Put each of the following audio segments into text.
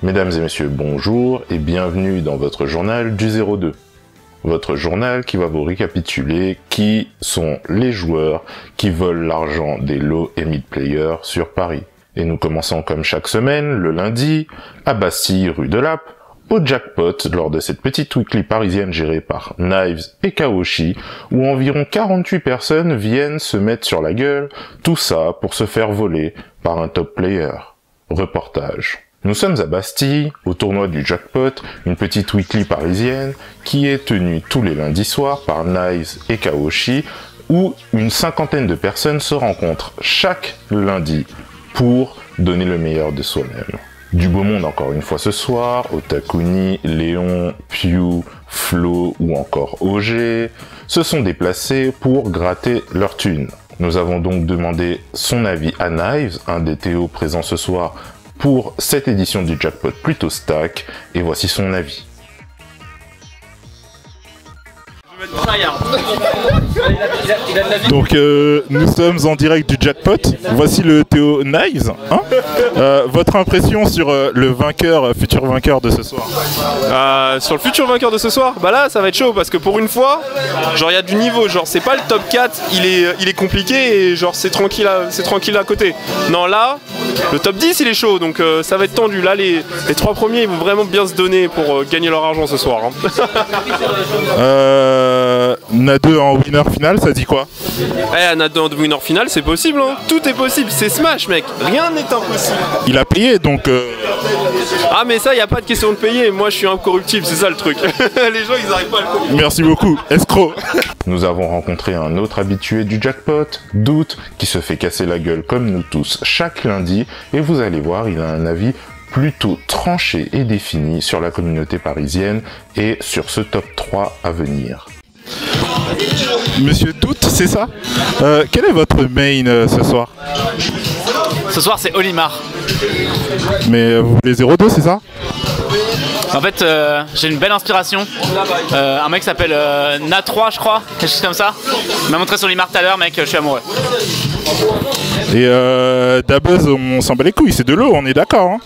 Mesdames et messieurs, bonjour et bienvenue dans votre journal du 02. Votre journal qui va vous récapituler qui sont les joueurs qui volent l'argent des low et mid players sur Paris. Et nous commençons comme chaque semaine, le lundi, à Bastille, rue de Lappe, au jackpot lors de cette petite weekly parisienne gérée par Knives et Kaoshi, où environ 48 personnes viennent se mettre sur la gueule, tout ça pour se faire voler par un top player. Reportage. Nous sommes à Bastille, au tournoi du jackpot, une petite weekly parisienne qui est tenue tous les lundis soirs par Knives et Kaoshi, où une cinquantaine de personnes se rencontrent chaque lundi pour donner le meilleur de soi-même. Du beau monde encore une fois ce soir, Otakuni, Léon, Pew, Flo ou encore OG se sont déplacés pour gratter leur thune. Nous avons donc demandé son avis à Knives, un des Théo présents ce soir pour cette édition du jackpot plutôt stack, et voici son avis. Donc nous sommes en direct du jackpot, voici le Théo Knives, hein, votre impression sur le vainqueur, futur vainqueur de ce soir? Sur le futur vainqueur de ce soir, bah là ça va être chaud parce que pour une fois, genre il y a du niveau, genre c'est pas le top 4, il est compliqué et genre c'est tranquille à côté. Non là, le top 10 il est chaud donc ça va être tendu. Là les 3 premiers ils vont vraiment bien se donner pour gagner leur argent ce soir. Hein. Na2 en winner final, ça dit quoi? Na2 en winner final, c'est possible, hein. Tout est possible, c'est Smash mec, rien n'est impossible. Il a payé donc... Ah mais ça, y a pas de question de payer, moi je suis incorruptible, c'est ça le truc. Les gens ils arrivent pas à le comprendre. Merci beaucoup, escroc. Nous avons rencontré un autre habitué du jackpot, Doute, qui se fait casser la gueule comme nous tous chaque lundi, et vous allez voir, il a un avis plutôt tranché et défini sur la communauté parisienne et sur ce top 3 à venir. Monsieur Doute, c'est ça? Quel est votre main ce soir? Ce soir c'est Olimar. Mais vous voulez 02, c'est ça? En fait j'ai une belle inspiration. Un mec s'appelle Na3 je crois, quelque chose comme ça. Il m'a montré sur Olimar tout à l'heure mec, je suis amoureux. Et Dabuzz, on s'en bat les couilles, c'est de l'eau, on est d'accord hein?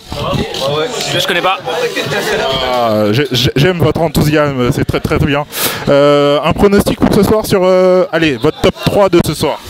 Je connais pas. J'aime votre enthousiasme, c'est très très bien. Un pronostic pour ce soir sur... allez, votre top 3 de ce soir.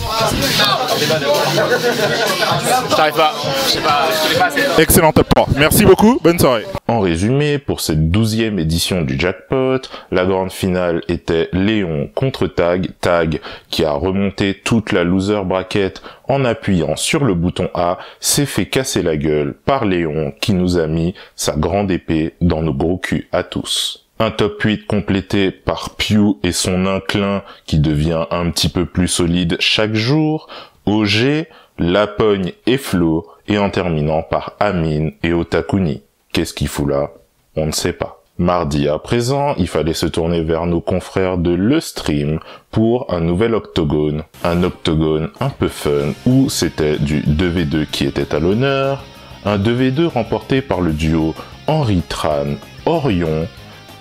J'arrive pas, je connais pas assez. Excellent top 3, merci beaucoup, bonne soirée. En résumé, pour cette 12e édition du jackpot, la grande finale était Léon contre Tag, Tag qui a remonté toute la loser bracket en appuyant sur le bouton A, s'est fait casser la gueule par Léon qui nous a mis sa grande épée dans nos gros culs à tous. Un top 8 complété par Pew et son inclin qui devient un petit peu plus solide chaque jour, OG, Lapogne et Flo, et en terminant par Amine et Otakuni. Qu'est-ce qu'il fout là? On ne sait pas. Mardi à présent, il fallait se tourner vers nos confrères de Le Stream pour un nouvel octogone. Un octogone un peu fun où c'était du 2v2 qui était à l'honneur, un 2v2 remporté par le duo Henri Tran Orion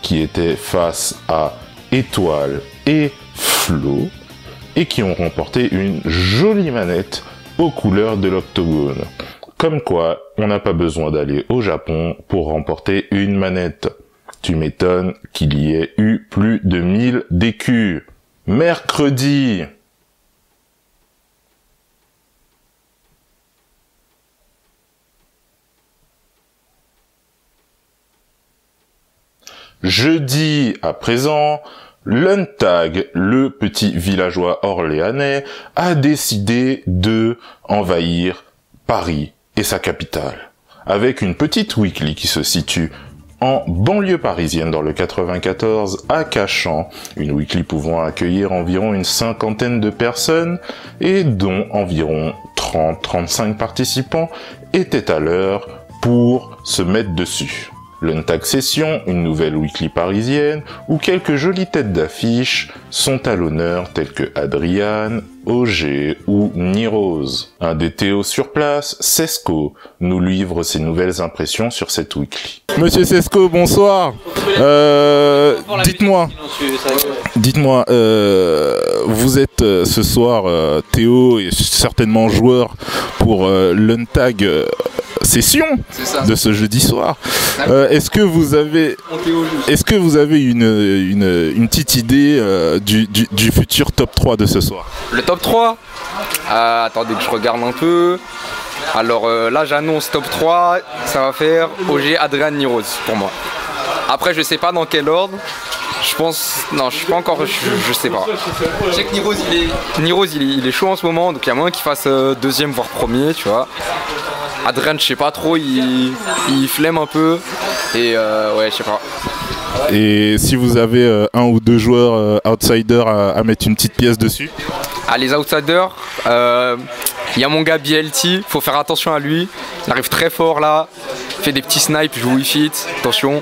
qui était face à Étoile et Flo et qui ont remporté une jolie manette aux couleurs de l'octogone. Comme quoi, on n'a pas besoin d'aller au Japon pour remporter une manette. Tu m'étonnes qu'il y ait eu plus de 1000 d'écus. Mercredi. Jeudi à présent, Luntag, le petit villageois orléanais, a décidé de envahir Paris et sa capitale, avec une petite weekly qui se situe en banlieue parisienne dans le 94 à Cachan, une weekly pouvant accueillir environ une cinquantaine de personnes et dont environ 30-35 participants étaient à l'heure pour se mettre dessus. Luntag Session, une nouvelle weekly parisienne, où quelques jolies têtes d'affiche sont à l'honneur telles que Adriane, OG ou Nirose. Un des Théo sur place, Sesco, nous livre ses nouvelles impressions sur cette weekly. Monsieur Sesco, bonsoir. Dites-moi, vous êtes ce soir Théo et certainement joueur pour Luntag session de ce jeudi soir. Est-ce que vous avez une petite idée du futur top 3 de ce soir? Le top 3 attendez que je regarde un peu. Alors là j'annonce top 3, ça va faire OG, Adrian, Niroz pour moi. Après je sais pas dans quel ordre. Je pense... Non, je suis pas encore... Je sais pas. Je sais que Niroz il est chaud en ce moment, donc il y a moyen qu'il fasse deuxième voire premier, tu vois. Adrian, je sais pas trop, il flemme un peu. Et ouais, je sais pas. Et si vous avez un ou deux joueurs outsiders à mettre une petite pièce dessus? Ah, les outsiders, il y a mon gars BLT, faut faire attention à lui. Il arrive très fort là, il fait des petits snipes, joue Wi-Fi, attention.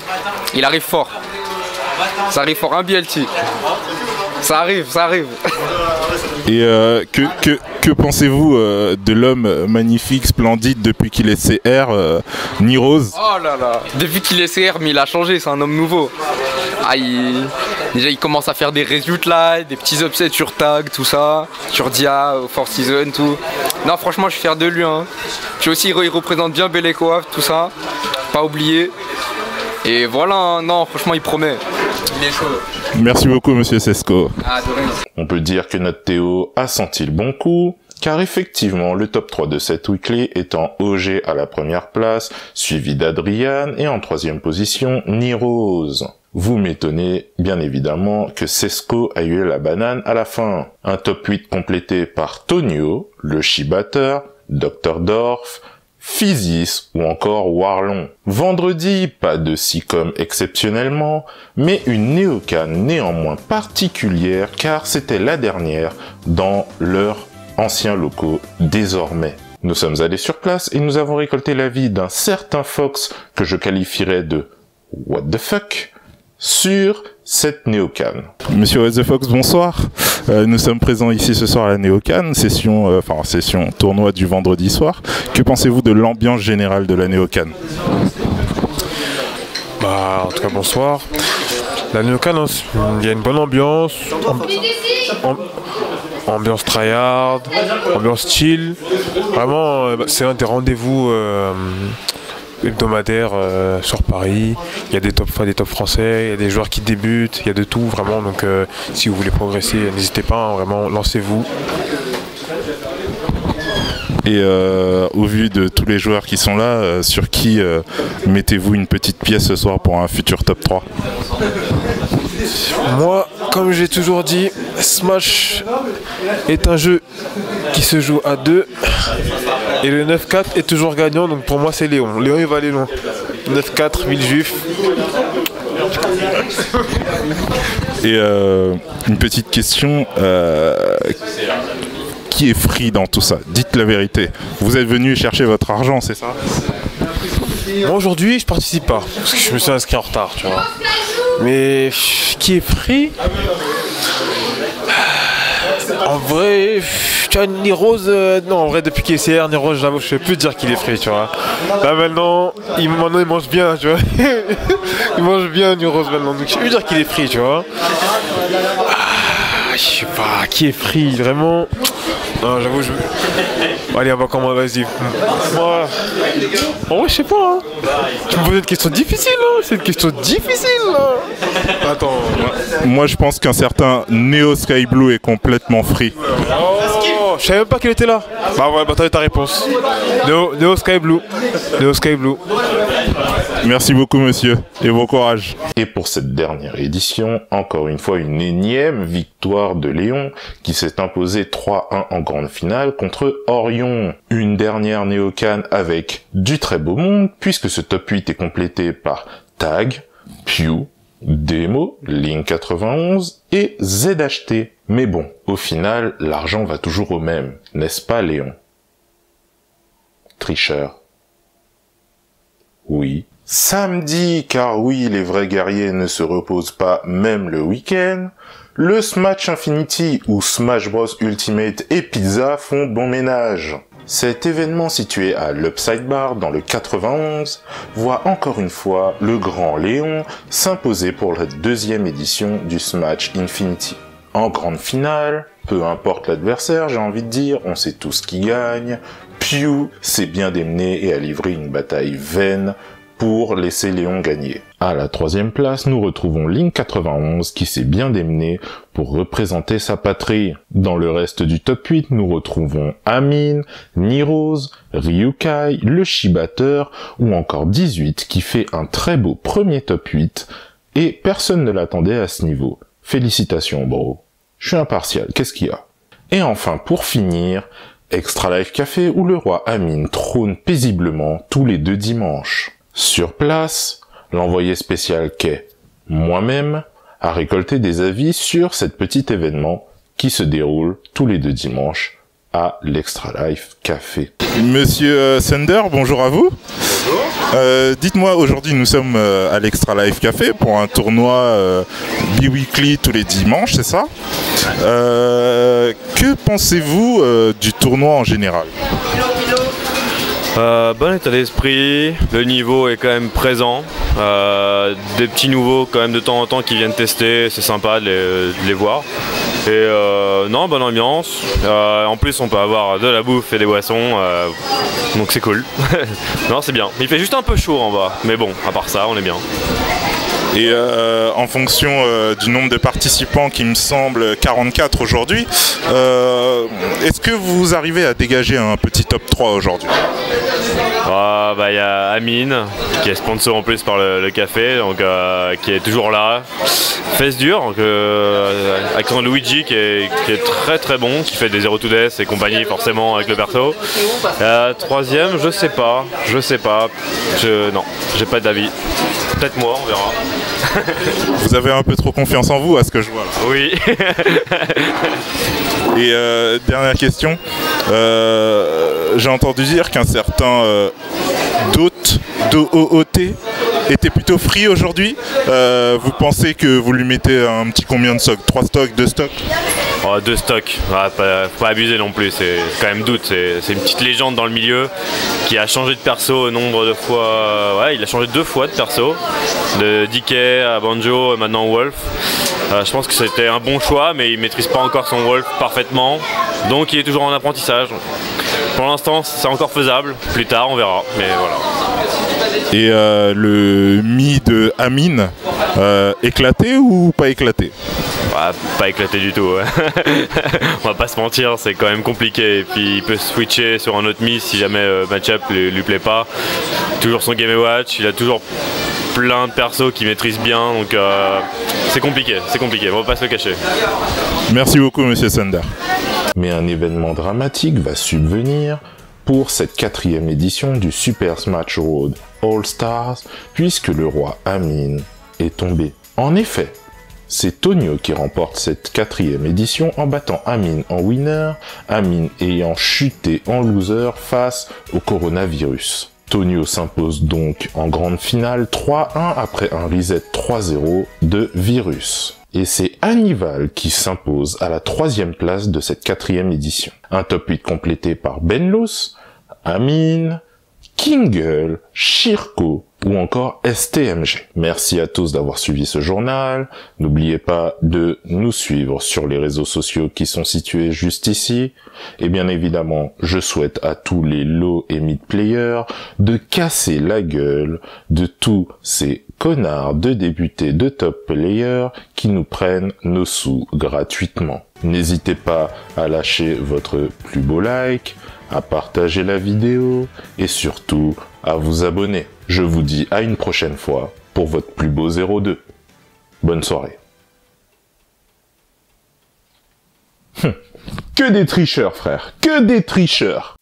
Il arrive fort. Ça arrive fort, un BLT. Ça arrive. Et que pensez-vous de l'homme magnifique, splendide depuis qu'il est CR, Niroz? Oh là là, depuis qu'il est CR, mais il a changé, c'est un homme nouveau. Ah, déjà il commence à faire des résultats, des petits upsets sur Tag, tout ça, sur Dia, Four Seasons, tout. Non, franchement, je suis fier de lui. Hein. Puis aussi, il représente bien Belekoaf, tout ça, pas oublié. Et voilà, hein. Non, franchement, il promet. Il est chaud. Merci beaucoup, monsieur Sesko. Ah, de rien. On peut dire que notre Théo a senti le bon coup, car effectivement, le top 3 de cette weekly étant OG à la première place, suivi d'Adrian, et en troisième position, Niroz. Vous m'étonnez, bien évidemment, que Sesko a eu la banane à la fin. Un top 8 complété par Tonio, le Shibater, Dr. Dorf, Physis ou encore Warlon. Vendredi, pas de Sicom exceptionnellement, mais une Neocan néanmoins particulière car c'était la dernière dans leurs anciens locaux désormais. Nous sommes allés sur place et nous avons récolté l'avis d'un certain Fox que je qualifierais de what the fuck sur cette Neocan. Monsieur What the Fox, bonsoir. Nous sommes présents ici ce soir à la Neocan, session tournoi du vendredi soir. Que pensez-vous de l'ambiance générale de la Neocan? En tout cas, bonsoir. La Neocan, il y a une bonne ambiance. Ambiance tryhard, ambiance chill. Vraiment, c'est un des rendez-vous hebdomadaires sur Paris. Il y a des top français, il y a des joueurs qui débutent, il y a de tout vraiment. Donc si vous voulez progresser, n'hésitez pas, hein, vraiment, lancez-vous. Et au vu de tous les joueurs qui sont là, sur qui mettez-vous une petite pièce ce soir pour un futur top 3? Moi, comme j'ai toujours dit, Smash est un jeu qui se joue à deux. Et le 9-4 est toujours gagnant, donc pour moi c'est Léon. Léon il va aller loin. 9-4, 1000 juifs. Et une petite question, qui est free dans tout ça? Dites la vérité. Vous êtes venu chercher votre argent, c'est ça? Moi aujourd'hui je participe pas, parce que je me suis inscrit en retard, tu vois. Mais qui est free? En vrai, tu vois, Niroz, non, en vrai, depuis qu'il est CR, Niroz, j'avoue, je peux plus dire qu'il est free, tu vois. Là, maintenant, il mange bien, tu vois. Il mange bien, Niroz, maintenant, donc je peux dire qu'il est free, tu vois. Je sais pas, qui est free, vraiment. Non, j'avoue, Allez, on va comment, vas-y. Moi, en vrai, je sais pas, hein. Tu me poses une question difficile, hein. C'est une question difficile, là. Attends. Moi, je pense qu'un certain Neo Sky Blue est complètement free. Oh, je savais même pas qu'il était là. Bah ouais, bah t'as eu ta réponse. Neo Sky Blue. Neo Sky Blue. Merci beaucoup, monsieur, et bon courage. Et pour cette dernière édition, encore une fois une énième victoire de Léon, qui s'est imposé 3-1 en grande finale contre Orion. Une dernière Neocan avec du très beau monde, puisque ce top 8 est complété par Tag, Pew, Demo, Link 91 et ZHT. Mais bon, au final, l'argent va toujours au même, n'est-ce pas Léon? Tricheur. Oui. Samedi, car oui, les vrais guerriers ne se reposent pas même le week-end, le Smash Infinity ou Smash Bros Ultimate et Pizza font bon ménage. Cet événement situé à l'Upside Bar dans le 91 voit encore une fois le grand Léon s'imposer pour la deuxième édition du Smash Infinity. En grande finale, peu importe l'adversaire, j'ai envie de dire, on sait tous qui gagne, Pew s'est bien démené et a livré une bataille vaine pour laisser Léon gagner. À la 3e place, nous retrouvons Link 91 qui s'est bien démené pour représenter sa patrie. Dans le reste du top 8, nous retrouvons Amine, Nirose, Ryukai, le Shibateur ou encore 18 qui fait un très beau premier top 8 et personne ne l'attendait à ce niveau. Félicitations bro. Je suis impartial, qu'est-ce qu'il y a? Et enfin pour finir, Extra Life Café où le roi Amine trône paisiblement tous les 2 dimanches. Sur place, l'envoyé spécial qu'est moi-même a récolté des avis sur cet petit événement qui se déroule tous les 2 dimanches à l'Extra Life Café. Monsieur Sender, bonjour à vous. Bonjour. Dites-moi, aujourd'hui nous sommes à l'Extra Life Café pour un tournoi bi-weekly tous les dimanches, c'est ça? Que pensez-vous du tournoi en général? Bon état d'esprit, le niveau est quand même présent, des petits nouveaux quand même de temps en temps qui viennent tester, c'est sympa de les voir. Et non, bonne ambiance, en plus on peut avoir de la bouffe et des boissons, donc c'est cool. Non, c'est bien, il fait juste un peu chaud en bas, mais bon, à part ça, on est bien. Et en fonction du nombre de participants qui me semble 44 aujourd'hui, est-ce que vous arrivez à dégager un petit top 3 aujourd'hui? Y a Amine qui est sponsor en plus par le café, donc qui est toujours là. Fesse dure, donc, avec son Luigi qui est très très bon, qui fait des Zero to Death et compagnie forcément avec le perso. Troisième, je sais pas, non, j'ai pas d'avis. Peut-être moi, on verra. Vous avez un peu trop confiance en vous à ce que je vois là. Oui. Et dernière question, j'ai entendu dire qu'un certain DOOT était plutôt free aujourd'hui. Vous pensez que vous lui mettez un petit combien de stocks? 3 stocks, 2 stocks? 2 stocks, faut pas abuser non plus, c'est quand même Doute, c'est une petite légende dans le milieu qui a changé de perso nombre de fois, il a changé 2 fois de perso, de DK à Banjo et maintenant Wolf. Je pense que c'était un bon choix, mais il maîtrise pas encore son Wolf parfaitement, donc il est toujours en apprentissage. Pour l'instant c'est encore faisable, plus tard on verra, mais voilà. Et le Mi de Amine, éclaté ou pas éclaté? Pas éclaté du tout, on va pas se mentir, c'est quand même compliqué, et puis il peut switcher sur un autre Mi si jamais match-up lui plaît pas. Toujours son Game & Watch, il a toujours plein de persos qui maîtrisent bien, donc c'est compliqué, on va pas se le cacher. Merci beaucoup monsieur Sender. Mais un événement dramatique va subvenir pour cette 4e édition du Super Smash Road All Stars, puisque le roi Amine est tombé. En effet, c'est Tonio qui remporte cette 4e édition en battant Amine en winner, Amine ayant chuté en loser face au coronavirus. Tonio s'impose donc en grande finale 3-1 après un reset 3-0 de Virus. Et c'est Hannibal qui s'impose à la 3e place de cette 4e édition. Un top 8 complété par Benlos, Amine, Kingle, Shirko ou encore STMG. Merci à tous d'avoir suivi ce journal. N'oubliez pas de nous suivre sur les réseaux sociaux qui sont situés juste ici. Et bien évidemment, je souhaite à tous les low et mid players de casser la gueule de tous ces connards de débutés de top players qui nous prennent nos sous gratuitement. N'hésitez pas à lâcher votre plus beau like, à partager la vidéo et surtout à vous abonner. Je vous dis à une prochaine fois pour votre plus beau 02. Bonne soirée. Que des tricheurs, frère, que des tricheurs.